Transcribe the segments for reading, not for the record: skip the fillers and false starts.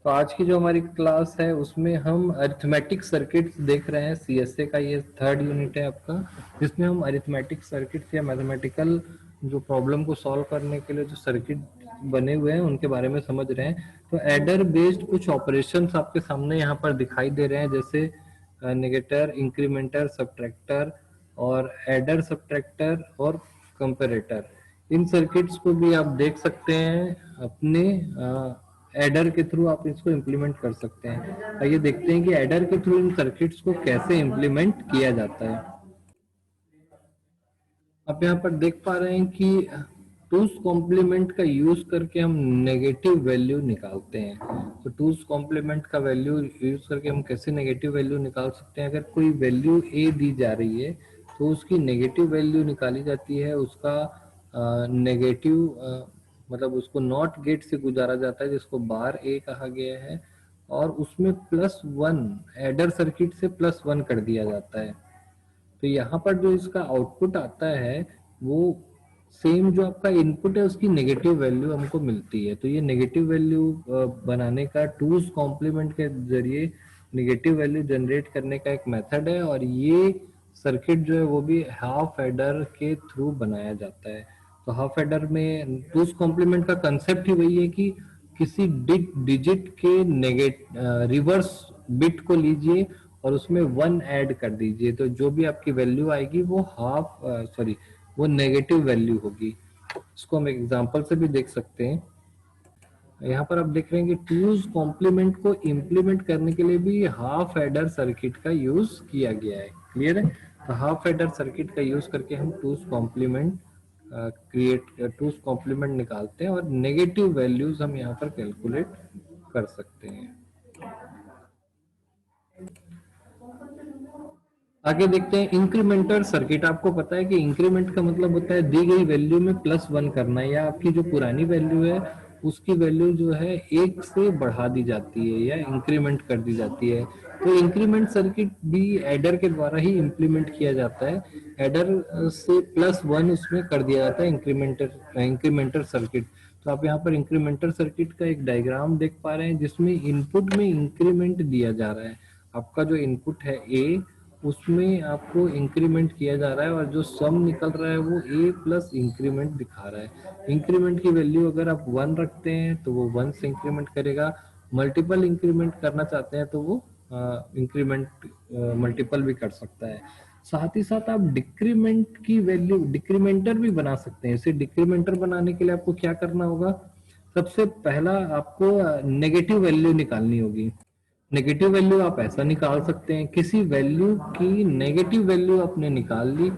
तो आज की जो हमारी क्लास है उसमें हम अरिथमेटिक सर्किट्स देख रहे हैं। सीएसए का ये थर्ड यूनिट है आपका, जिसमें हम अरिथमेटिक सर्किट्स या मैथमेटिकल जो प्रॉब्लम को सॉल्व करने के लिए जो सर्किट बने हुए हैं उनके बारे में समझ रहे हैं। तो एडर बेस्ड कुछ ऑपरेशंस आपके सामने यहाँ पर दिखाई दे रहे हैं, जैसे नेगेटर, इंक्रीमेंटर, सब्ट्रैक्टर और एडर, सब्ट्रैक्टर और कंपैरेटर। इन सर्किट्स को भी आप देख सकते हैं अपने एडर के थ्रू, आप इसको इम्प्लीमेंट कर सकते हैं। आइए देखते हैं कि एडर के थ्रू इन सर्किट्स को कैसे इम्प्लीमेंट किया जाता है। आप यहाँ पर देख पा रहे हैं कि टूस कॉम्प्लीमेंट का यूज करके हम नेगेटिव वैल्यू निकालते हैं। तो टूस कॉम्प्लीमेंट का वैल्यू यूज करके हम कैसे नेगेटिव वैल्यू निकाल सकते हैं। अगर कोई वैल्यू ए दी जा रही है तो उसकी नेगेटिव वैल्यू निकाली जाती है, उसका नेगेटिव मतलब उसको नॉट गेट से गुजारा जाता है, जिसको बार ए कहा गया है, और उसमें +1 एडर सर्किट से +1 कर दिया जाता है। तो यहाँ पर जो इसका आउटपुट आता है वो सेम जो आपका इनपुट है उसकी नेगेटिव वैल्यू हमको मिलती है। तो ये नेगेटिव वैल्यू बनाने का टूस कॉम्प्लीमेंट के जरिए नेगेटिव वैल्यू जनरेट करने का एक मेथड है, और ये सर्किट जो है वो भी हाफ एडर के थ्रू बनाया जाता है। तो हाफ एडर में टूस कॉम्प्लीमेंट का कंसेप्ट ही वही है कि किसी डिजिट के रिवर्स बिट को लीजिए और उसमें 1 ऐड कर दीजिए, तो जो भी आपकी वैल्यू आएगी वो वो नेगेटिव वैल्यू होगी। इसको हम एग्जांपल से भी देख सकते हैं। यहाँ पर आप देख रहे हैं कि टूस कॉम्प्लीमेंट को इम्प्लीमेंट करने के लिए भी हाफ एडर सर्किट का यूज किया गया है। क्लियर है? तो हाफ एडर सर्किट का यूज करके हम टूस कॉम्प्लीमेंट निकालते हैं और नेगेटिव वैल्यूज हम यहाँ पर कैलकुलेट कर सकते हैं। आगे देखते हैं इंक्रीमेंटर सर्किट। आपको पता है कि इंक्रीमेंट का मतलब होता है दी गई वैल्यू में +1 करना, या आपकी जो पुरानी वैल्यू है उसकी वैल्यू जो है 1 से बढ़ा दी जाती है या इंक्रीमेंट कर दी जाती है। तो इंक्रीमेंट सर्किट भी एडर के द्वारा ही इंप्लीमेंट किया जाता है। एडर से +1 उसमें कर दिया जाता है इंक्रीमेंटर सर्किट। तो आप यहाँ पर इंक्रीमेंटर सर्किट का एक डायग्राम देख पा रहे हैं, जिसमें इनपुट में इंक्रीमेंट दिया जा रहा है। आपका जो इनपुट है ए, उसमें आपको इंक्रीमेंट किया जा रहा है, और जो सम निकल रहा है वो ए प्लस इंक्रीमेंट दिखा रहा है। इंक्रीमेंट की वैल्यू अगर आप 1 रखते हैं तो वो 1 से इंक्रीमेंट करेगा। मल्टीपल इंक्रीमेंट करना चाहते हैं तो वो इंक्रीमेंट मल्टीपल भी कर सकता है। साथ ही साथ आप डिक्रीमेंट की वैल्यू डिक्रीमेंटर भी बना सकते हैं। इसे डिक्रीमेंटर बनाने के लिए आपको क्या करना होगा, सबसे पहला आपको नेगेटिव वैल्यू निकालनी होगी। नेगेटिव वैल्यू आप ऐसा निकाल सकते हैं, किसी वैल्यू की नेगेटिव वैल्यू आपने निकाल ली।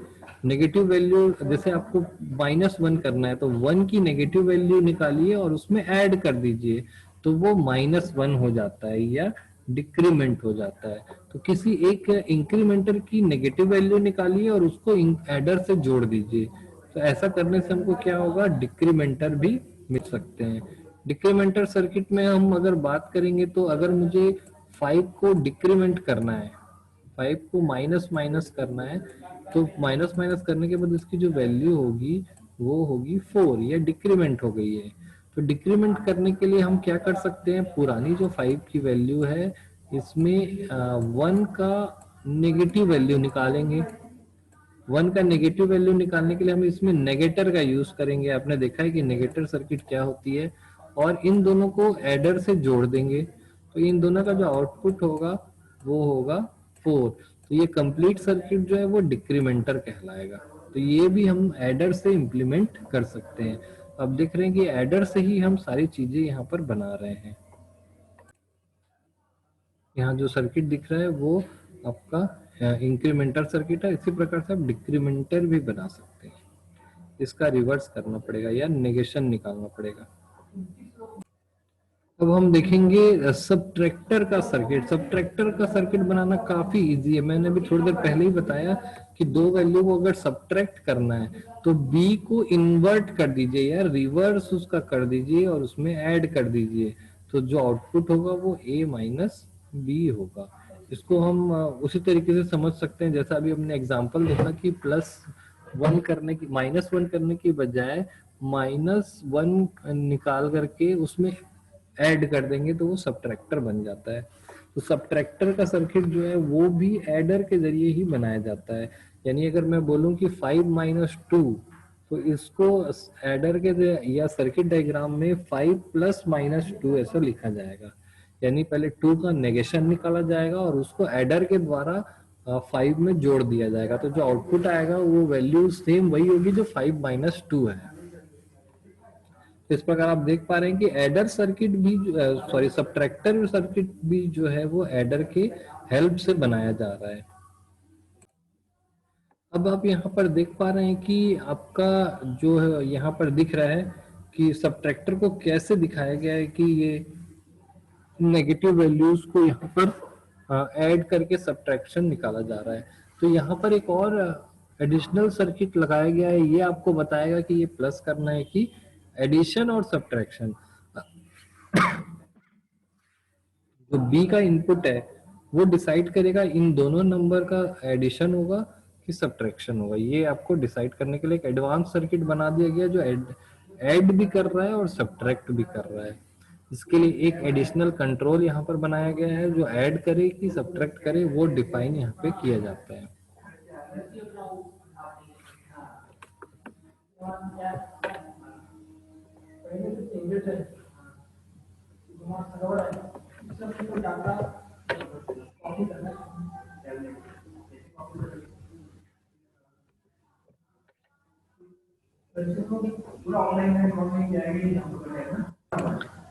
नेगेटिव वैल्यू जैसे आपको -1 करना है तो 1 की नेगेटिव वैल्यू निकालिए और उसमें ऐड कर दीजिए, तो वो -1 हो जाता है या डिक्रीमेंट हो जाता है। तो किसी एक इंक्रीमेंटर की नेगेटिव वैल्यू निकालिए और उसको एडर से जोड़ दीजिए। तो ऐसा करने से हमको क्या होगा, डिक्रीमेंटर भी मिल सकते हैं। डिक्रीमेंटर सर्किट में हम अगर बात करेंगे तो अगर मुझे 5 को डिक्रीमेंट करना है, 5 को माइनस माइनस करना है, तो माइनस माइनस करने के बाद इसकी जो वैल्यू होगी वो होगी 4, ये डिक्रीमेंट हो गई है। तो डिक्रीमेंट करने के लिए हम क्या कर सकते हैं, पुरानी जो 5 की वैल्यू है इसमें 1 का नेगेटिव वैल्यू निकालेंगे। 1 का नेगेटिव वैल्यू निकालने के लिए हम इसमें नेगेटर का यूज करेंगे। आपने देखा है कि नेगेटर सर्किट क्या होती है, और इन दोनों को एडर से जोड़ देंगे, तो इन दोनों का जो आउटपुट होगा वो होगा 4। तो ये कंप्लीट सर्किट जो है वो डिक्रीमेंटर कहलाएगा। तो ये भी हम एडर से इंप्लीमेंट कर सकते हैं। अब देख रहे हैं कि एडर से ही हम सारी चीजें यहाँ पर बना रहे हैं। यहाँ जो सर्किट दिख रहा है वो आपका इंक्रीमेंटर सर्किट है। इसी प्रकार से आप डिक्रीमेंटर भी बना सकते हैं। इसका रिवर्स करना पड़ेगा या नेगेशन निकालना पड़ेगा। अब हम देखेंगे सबट्रैक्टर का सर्किट। सबट्रैक्टर का सर्किट बनाना काफी इजी है। मैंने अभी थोड़ी देर पहले ही बताया कि दो वैल्यू को अगर सबट्रैक्ट करना है तो b को इन्वर्ट कर दीजिए या रिवर्स उसका कर दीजिए और उसमें ऐड कर दीजिए, तो जो आउटपुट होगा वो a माइनस बी होगा। इसको हम उसी तरीके से समझ सकते हैं जैसा अभी हमने एग्जांपल देखा कि +1 करने की -1 करने की बजाय -1 निकाल करके उसमें ऐड कर देंगे तो वो सब्ट्रैक्टर बन जाता है। तो सब्ट्रैक्टर का सर्किट जो है वो भी एडर के जरिए ही बनाया जाता है। यानी अगर मैं बोलूं कि 5 - 2, तो इसको एडर के या सर्किट डायग्राम में 5 + - 2 ऐसा लिखा जाएगा। यानी पहले 2 का नेगेशन निकाला जाएगा और उसको एडर के द्वारा 5 में जोड़ दिया जाएगा। तो जो आउटपुट आएगा वो वैल्यू सेम वही होगी जो 5 - 2 है। इस प्रकार आप देख पा रहे हैं कि एडर सर्किट भी, सॉरी सब्ट्रैक्टर सर्किट भी जो है वो एडर के हेल्प से बनाया जा रहा है। अब आप यहाँ पर देख पा रहे हैं कि आपका जो है यहाँ पर दिख रहा है कि सब्ट्रैक्टर को कैसे दिखाया गया है कि ये नेगेटिव वैल्यूज को यहाँ पर ऐड करके सब्ट्रैक्शन निकाला जा रहा है। तो यहाँ पर एक और एडिशनल सर्किट लगाया गया है, ये आपको बताएगा कि ये प्लस करना है कि एडिशन और सब्ट्रैक्शन। जो बी का इनपुट है वो डिसाइड करेगा इन दोनों नंबर का एडिशन होगा कि सब्ट्रैक्शन होगा। ये आपको डिसाइड करने के लिए एक एडवांस सर्किट बना दिया गया जो ऐड भी कर रहा है और सब्ट्रैक्ट भी कर रहा है। इसके लिए एक एडिशनल कंट्रोल यहाँ पर बनाया गया है जो ऐड करे कि सब्ट्रैक्ट करे, वो डिफाइन यहाँ पे किया जाता है।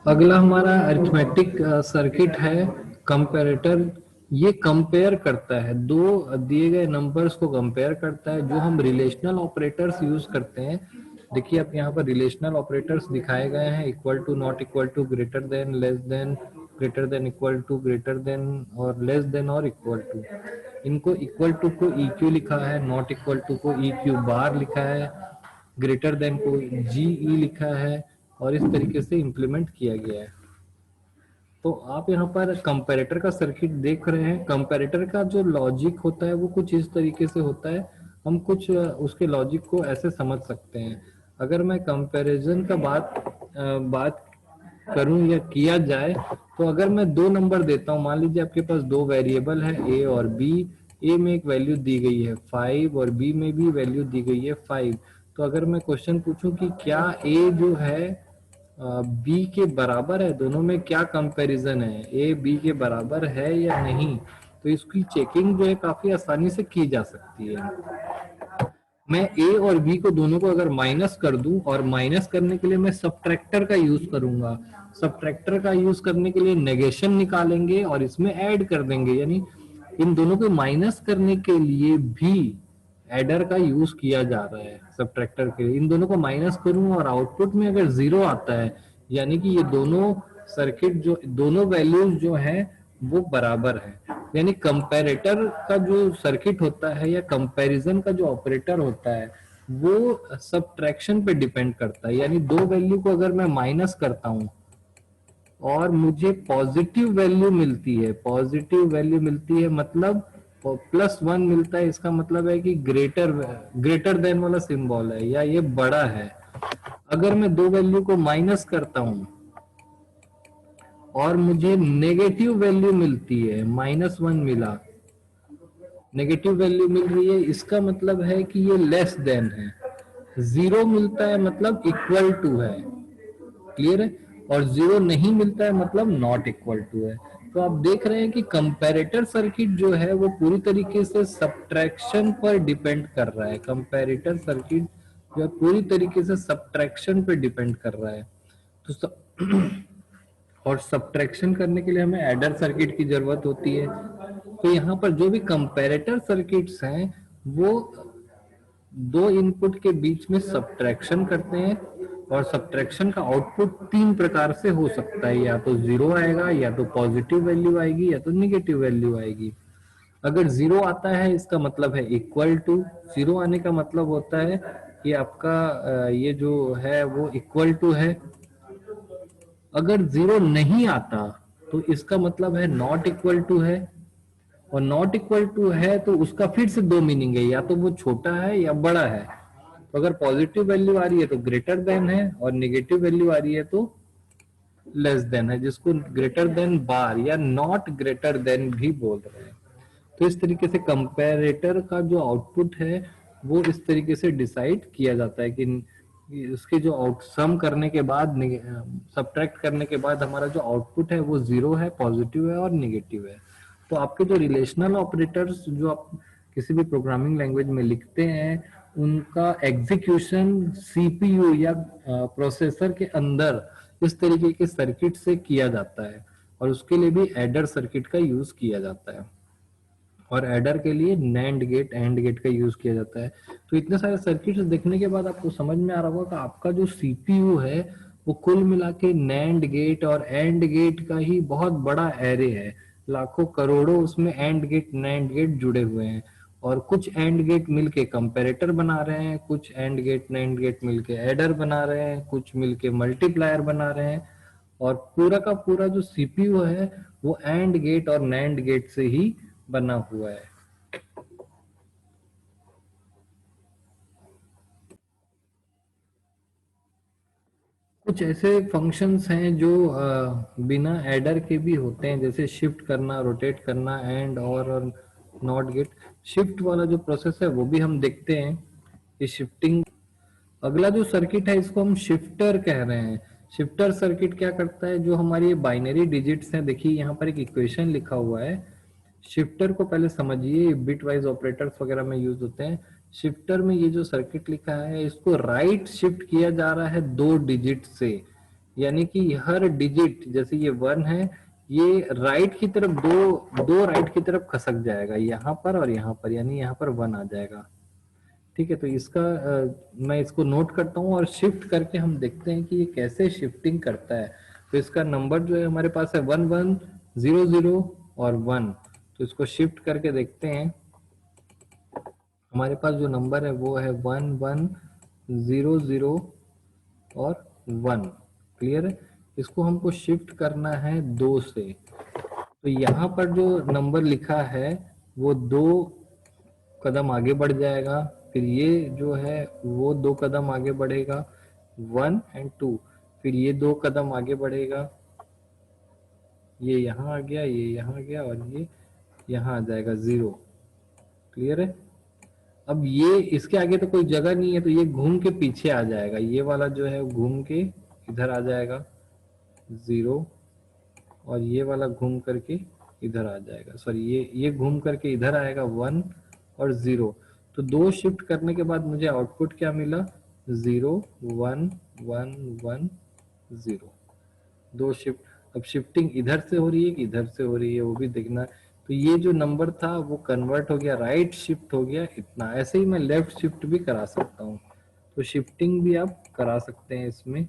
अगला हमारा अरिथमेटिक सर्किट है कंपैरेटर। ये कंपेयर करता है, दो दिए गए नंबर्स को कंपेयर करता है। जो हम रिलेशनल ऑपरेटर्स यूज करते हैं, देखिए आप यहाँ पर रिलेशनल ऑपरेटर्स दिखाए गए हैं, equal to, not equal to, greater than, less than, greater than, equal to, greater than और लेस देन और इक्वल टू। इनको इक्वल टू को EQ लिखा है, नॉट इक्वल टू को EQ बार लिखा है, ग्रेटर देन को GE लिखा है और इस तरीके से इम्प्लीमेंट किया गया है। तो आप यहाँ पर कंपैरेटर का सर्किट देख रहे हैं। कंपैरेटर का जो लॉजिक होता है वो कुछ इस तरीके से होता है। हम कुछ उसके लॉजिक को ऐसे समझ सकते हैं। अगर मैं कंपैरिजन का बात करूं या किया जाए, तो अगर मैं दो नंबर देता हूं, मान लीजिए आपके पास दो वेरिएबल है A और B। A में एक वैल्यू दी गई है 5 और B में भी वैल्यू दी गई है 5। तो अगर मैं क्वेश्चन पूछूं कि क्या A जो है B के बराबर है, दोनों में क्या कंपैरिजन है, A B के बराबर है या नहीं, तो इसकी चेकिंग जो है काफी आसानी से की जा सकती है। मैं A और B को दोनों को अगर माइनस कर दूं, और माइनस करने के लिए मैं सब्ट्रैक्टर का यूज करूंगा। सब्ट्रैक्टर का यूज करने के लिए नेगेशन निकालेंगे और इसमें ऐड कर देंगे। यानी इन दोनों को माइनस करने के लिए भी एडर का यूज किया जा रहा है सब्ट्रैक्टर के लिए। इन दोनों को माइनस करूं और आउटपुट में अगर 0 आता है, यानी कि ये दोनों सर्किट जो दोनों वैल्यूज जो है वो बराबर है। यानी कंपैरेटर का जो सर्किट होता है या कंपैरिजन का जो ऑपरेटर होता है वो सब्ट्रैक्शन पे डिपेंड करता है। यानी दो वैल्यू को अगर मैं माइनस करता हूं और मुझे पॉजिटिव वैल्यू मिलती है, पॉजिटिव वैल्यू मिलती है मतलब +1 मिलता है, इसका मतलब है कि ग्रेटर देन वाला सिंबल है या ये बड़ा है। अगर मैं दो वैल्यू को माइनस करता हूं और मुझे नेगेटिव वैल्यू मिलती है, -1 मिला, नेगेटिव वैल्यू मिल रही है, इसका मतलब है कि ये लेस देन है। 0 मिलता है मतलब इक्वल टू है, क्लियर है, और 0 नहीं मिलता है मतलब नॉट इक्वल टू है। तो आप देख रहे हैं कि कंपैरेटर सर्किट जो है वो पूरी तरीके से सब्ट्रैक्शन पर डिपेंड कर रहा है। कंपैरेटर सर्किट जो है पूरी तरीके से सब्ट्रैक्शन पर डिपेंड कर रहा है। तो और सब्ट्रैक्शन करने के लिए हमें एडर सर्किट की जरूरत होती है। तो यहाँ पर जो भी कंपैरेटर सर्किट्स हैं वो दो इनपुट के बीच में सब्ट्रैक्शन करते हैं, और सब्ट्रैक्शन का आउटपुट तीन प्रकार से हो सकता है, या तो 0 आएगा, या तो पॉजिटिव वैल्यू आएगी, या तो निगेटिव वैल्यू आएगी। अगर 0 आता है इसका मतलब है इक्वल टू, 0 आने का मतलब होता है कि आपका ये जो है वो इक्वल टू है। अगर 0 नहीं आता तो इसका मतलब है नॉट इक्वल टू है, और नॉट इक्वल टू है तो उसका फिर से दो मीनिंग है, या तो वो छोटा है या बड़ा है। तो अगर पॉजिटिव वैल्यू आ रही है तो ग्रेटर देन है, और नेगेटिव वैल्यू आ रही है तो लेस देन है, जिसको ग्रेटर देन बार या नॉट ग्रेटर देन भी बोल रहे हैं। तो इस तरीके से कंपैरेटर का जो आउटपुट है वो इस तरीके से डिसाइड किया जाता है कि उसके जो आउट सम करने के बाद सब्ट्रैक्ट करने के बाद हमारा जो आउटपुट है वो जीरो है, पॉजिटिव है और निगेटिव है। तो आपके जो रिलेशनल ऑपरेटर्स जो आप किसी भी प्रोग्रामिंग लैंग्वेज में लिखते हैं उनका एग्जीक्यूशन सीपीयू या प्रोसेसर के अंदर इस तरीके के सर्किट से किया जाता है और उसके लिए भी एडर सर्किट का यूज किया जाता है और एडर के लिए नैंड गेट एंड गेट का यूज किया जाता है। तो इतने सारे सर्किट्स देखने के बाद आपको समझ में आ रहा होगा कि आपका जो सीपीयू है वो कुल मिला के नैंड गेट और एंड गेट का ही बहुत बड़ा एरे है। लाखों करोड़ों उसमें एंड गेट नैंड गेट जुड़े हुए हैं और कुछ एंड गेट मिलके कंपैरेटर बना रहे हैं, कुछ एंड गेट नैंड गेट मिलके एडर बना रहे हैं, कुछ मिलके मल्टीप्लायर बना रहे हैं और पूरा का पूरा जो सीपीयू है वो एंड गेट और नैंड गेट से ही बना हुआ है। कुछ ऐसे फंक्शंस हैं जो बिना एडर के भी होते हैं, जैसे शिफ्ट करना, रोटेट करना, एंड और नॉट गेट। शिफ्ट वाला जो प्रोसेस है वो भी हम देखते हैं कि शिफ्टिंग। अगला जो सर्किट है इसको हम शिफ्टर कह रहे हैं। शिफ्टर सर्किट क्या करता है, जो हमारी बाइनरी डिजिट्स हैं, देखिए यहाँ पर एक इक्वेशन लिखा हुआ है। शिफ्टर को पहले समझिए, बिट वाइज ऑपरेटर्स वगैरह में यूज होते हैं। शिफ्टर में ये जो सर्किट लिखा है इसको राइट शिफ्ट किया जा रहा है दो डिजिट से, यानी कि हर डिजिट, जैसे ये 1 है, ये राइट की तरफ दो दो राइट की तरफ खसक जाएगा, यहाँ पर और यहाँ पर, यानी यहाँ पर 1 आ जाएगा। ठीक है, तो इसका मैं इसको नोट करता हूँ और शिफ्ट करके हम देखते हैं कि ये कैसे शिफ्टिंग करता है। तो इसका नंबर जो है हमारे पास है 1100 और 1। तो इसको शिफ्ट करके देखते हैं। हमारे पास जो नंबर है वो है 1100 और 1। क्लियर है? इसको हमको शिफ्ट करना है 2 से। तो यहाँ पर जो नंबर लिखा है वो 2 कदम आगे बढ़ जाएगा, फिर ये जो है वो 2 कदम आगे बढ़ेगा, 1 एंड 2। फिर ये 2 कदम आगे बढ़ेगा, ये यहाँ आ गया, ये यहाँ आ गया और ये यहाँ आ जाएगा 0। क्लियर है? अब ये इसके आगे तो कोई जगह नहीं है, तो ये घूम के पीछे आ जाएगा, ये वाला जो है घूम के इधर आ जाएगा 0 और ये वाला घूम करके इधर आ जाएगा, सॉरी ये घूम करके इधर आएगा 1 और 0। तो 2 शिफ्ट करने के बाद मुझे आउटपुट क्या मिला, 0 1 1 1 0। 2 शिफ्ट। अब शिफ्टिंग इधर से हो रही है कि इधर से हो रही है वो भी देखना है। तो ये जो नंबर था वो कन्वर्ट हो गया, राइट शिफ्ट हो गया इतना। ऐसे ही मैं लेफ्ट शिफ्ट भी करा सकता हूँ, तो शिफ्टिंग भी आप करा सकते हैं इसमें।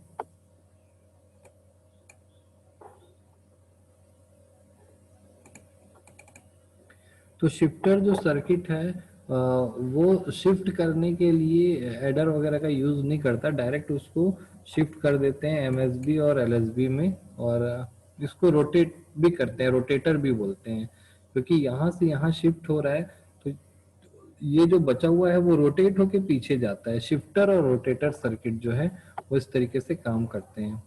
तो शिफ्टर जो सर्किट है वो शिफ्ट करने के लिए एडर वगैरह का यूज नहीं करता, डायरेक्ट उसको शिफ्ट कर देते हैं एमएसबी और एलएसबी में, और इसको रोटेट भी करते हैं, रोटेटर भी बोलते हैं, क्योंकि यहाँ से यहाँ शिफ्ट हो रहा है तो ये जो बचा हुआ है वो रोटेट होके पीछे जाता है। शिफ्टर और रोटेटर सर्किट जो है वो इस तरीके से काम करते हैं।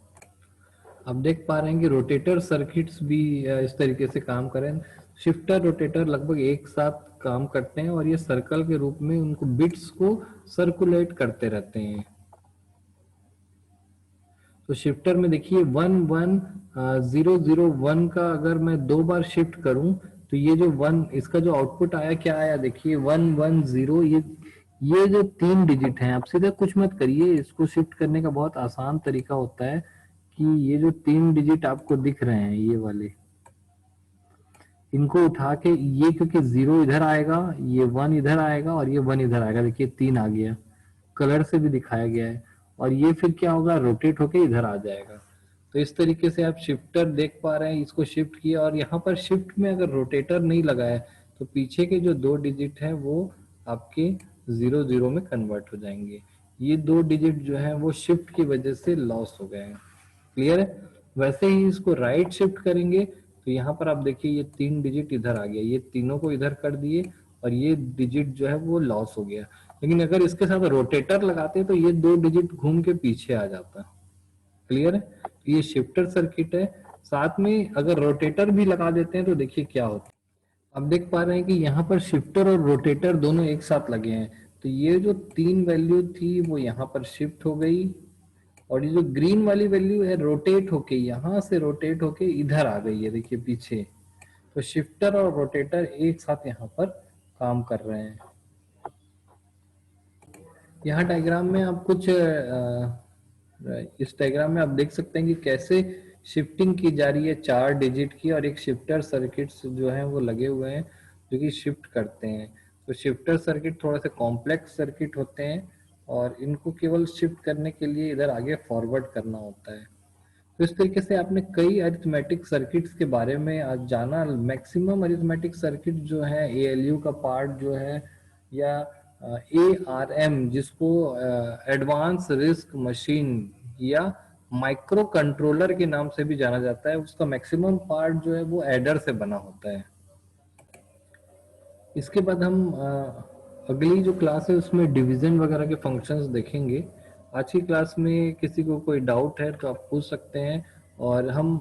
आप देख पा रहे हैं कि रोटेटर सर्किट्स भी इस तरीके से काम करें। शिफ्टर रोटेटर लगभग एक साथ काम करते हैं और ये सर्कल के रूप में उनको बिट्स को सर्कुलेट करते रहते हैं। तो शिफ्टर में देखिए 11001 का अगर मैं 2 बार शिफ्ट करूं तो ये जो 1, इसका जो आउटपुट आया क्या आया, देखिए 110। ये जो 3 डिजिट हैं, आप सीधा कुछ मत करिए, इसको शिफ्ट करने का बहुत आसान तरीका होता है कि ये जो 3 डिजिट आपको दिख रहे हैं ये वाले, इनको उठा के, ये क्योंकि 0 इधर आएगा, ये 1 इधर आएगा और ये 1 इधर आएगा, देखिए 3 आ गया, कलर से भी दिखाया गया है। और ये फिर क्या होगा, रोटेट होके इधर आ जाएगा। तो इस तरीके से आप शिफ्टर देख पा रहे हैं, इसको शिफ्ट किया और यहाँ पर शिफ्ट में अगर रोटेटर नहीं लगा है तो पीछे के जो 2 डिजिट हैं वो आपके 0 0 में कन्वर्ट हो जाएंगे। ये 2 डिजिट जो है वो शिफ्ट की वजह से लॉस हो गए हैं। क्लियर है? वैसे ही इसको राइट शिफ्ट करेंगे तो यहाँ पर आप देखिए ये 3 डिजिट इधर आ गया, ये तीनों को इधर कर दिए और ये डिजिट जो है वो लॉस हो गया। लेकिन अगर इसके साथ रोटेटर लगाते तो ये 2 डिजिट घूम के पीछे आ जाता। क्लियर है? तो ये शिफ्टर सर्किट है। साथ में अगर रोटेटर भी लगा देते हैं तो देखिए क्या होता है। अब देख पा रहे हैं कि यहाँ पर शिफ्टर और रोटेटर दोनों एक साथ लगे हैं, तो ये जो 3 वैल्यू थी वो यहाँ पर शिफ्ट हो गई, और ये जो ग्रीन वाली वैल्यू है रोटेट होके यहाँ से रोटेट होके इधर आ गई है, देखिए पीछे। तो शिफ्टर और रोटेटर एक साथ यहाँ पर काम कर रहे हैं। यहाँ डायग्राम में आप कुछ इस डायग्राम में आप देख सकते हैं कि कैसे शिफ्टिंग की जा रही है 4 डिजिट की, और एक शिफ्टर सर्किट्स जो है वो लगे हुए हैं जो कि शिफ्ट करते हैं। तो शिफ्टर सर्किट थोड़ा सा कॉम्प्लेक्स सर्किट होते हैं, और इनको केवल शिफ्ट करने के लिए इधर आगे फॉरवर्ड करना होता है। तो इस तरीके से आपने कई अरिथमेटिक सर्किट्स के बारे में आज जाना। मैक्सिमम अरिथमेटिक सर्किट जो है, एएलयू का पार्ट जो है, या एआरएम जिसको एडवांस रिस्क मशीन या माइक्रो कंट्रोलर के नाम से भी जाना जाता है, उसका मैक्सिमम पार्ट जो है वो एडर से बना होता है। इसके बाद हम अगली जो क्लास है उसमें डिवीजन वगैरह के फंक्शंस देखेंगे। आज की क्लास में किसी को कोई डाउट है तो आप पूछ सकते हैं, और हम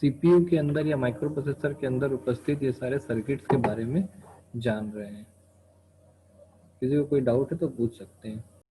सीपीयू के अंदर या माइक्रो प्रोसेसर के अंदर उपस्थित ये सारे सर्किट्स के बारे में जान रहे हैं। किसी को कोई डाउट है तो पूछ सकते हैं।